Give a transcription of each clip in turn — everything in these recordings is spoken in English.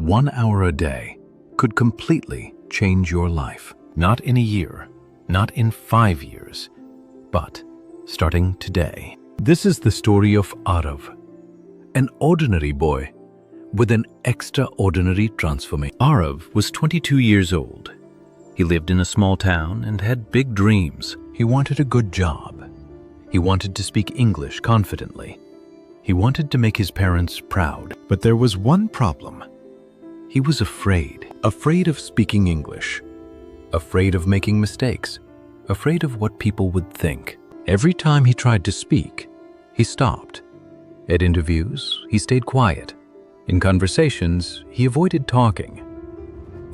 1 hour a day could completely change your life. Not in a year, not in 5 years, but starting today. This is the story of Arav, an ordinary boy with an extraordinary transformation. Arav was 22 years old. He lived in a small town and had big dreams. He wanted a good job. He wanted to speak English confidently. He wanted to make his parents proud. But there was one problem. He was afraid of speaking English, afraid of making mistakes, afraid of what people would think. Every time he tried to speak, he stopped. At interviews, he stayed quiet. In conversations, he avoided talking.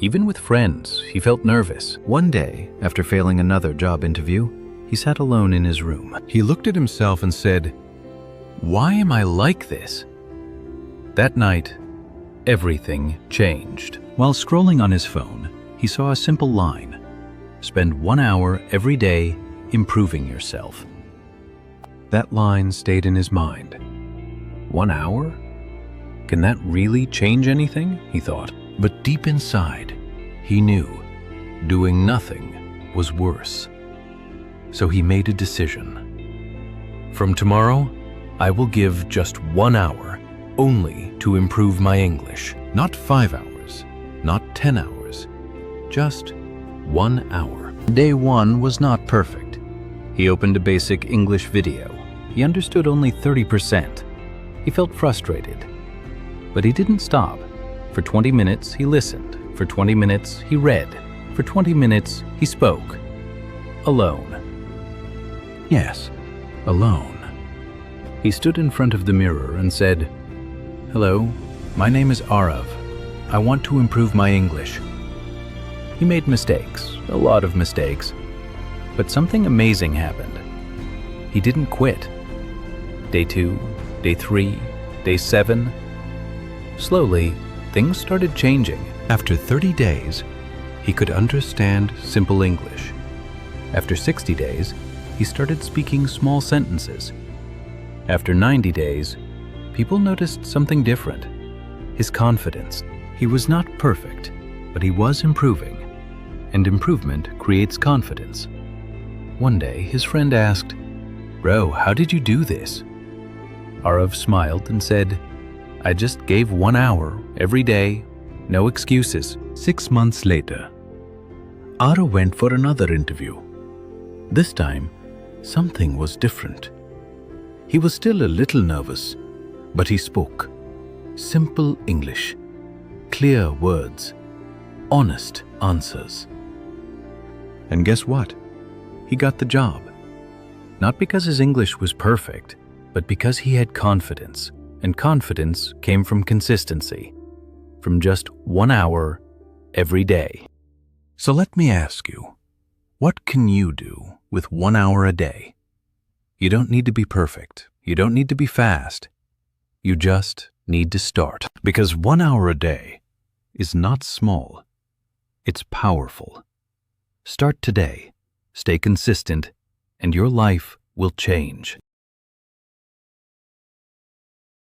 Even with friends, he felt nervous. One day, after failing another job interview, he sat alone in his room. He looked at himself and said, "Why am I like this?" That night, everything changed. While scrolling on his phone, he saw a simple line: spend 1 hour every day improving yourself. That line stayed in his mind. 1 hour? Can that really change anything? He thought. But deep inside, he knew doing nothing was worse. So he made a decision. From tomorrow, I will give just 1 hour only to improve my English. Not 5 hours, not 10 hours, just 1 hour. Day 1 was not perfect. He opened a basic English video. He understood only 30%. He felt frustrated. But he didn't stop. For 20 minutes, he listened. For 20 minutes, he read. For 20 minutes, he spoke. Alone. Yes, alone. He stood in front of the mirror and said, "Hello, my name is Arav. I want to improve my English." He made mistakes, a lot of mistakes. But something amazing happened. He didn't quit. Day 2, day 3, day 7. Slowly, things started changing. After 30 days, he could understand simple English. After 60 days, he started speaking small sentences. After 90 days, people noticed something different. His confidence. He was not perfect, but he was improving. And improvement creates confidence. One day, his friend asked, "Bro, how did you do this?" Arav smiled and said, "I just gave 1 hour every day, no excuses." 6 months later, Arav went for another interview. This time, something was different. He was still a little nervous, but he spoke simple English, clear words, honest answers. And guess what? He got the job. Not because his English was perfect, but because he had confidence. And confidence came from consistency, from just 1 hour every day. So let me ask you, what can you do with 1 hour a day? You don't need to be perfect. You don't need to be fast. You just need to start. Because 1 hour a day is not small. It's powerful. Start today, stay consistent, and your life will change.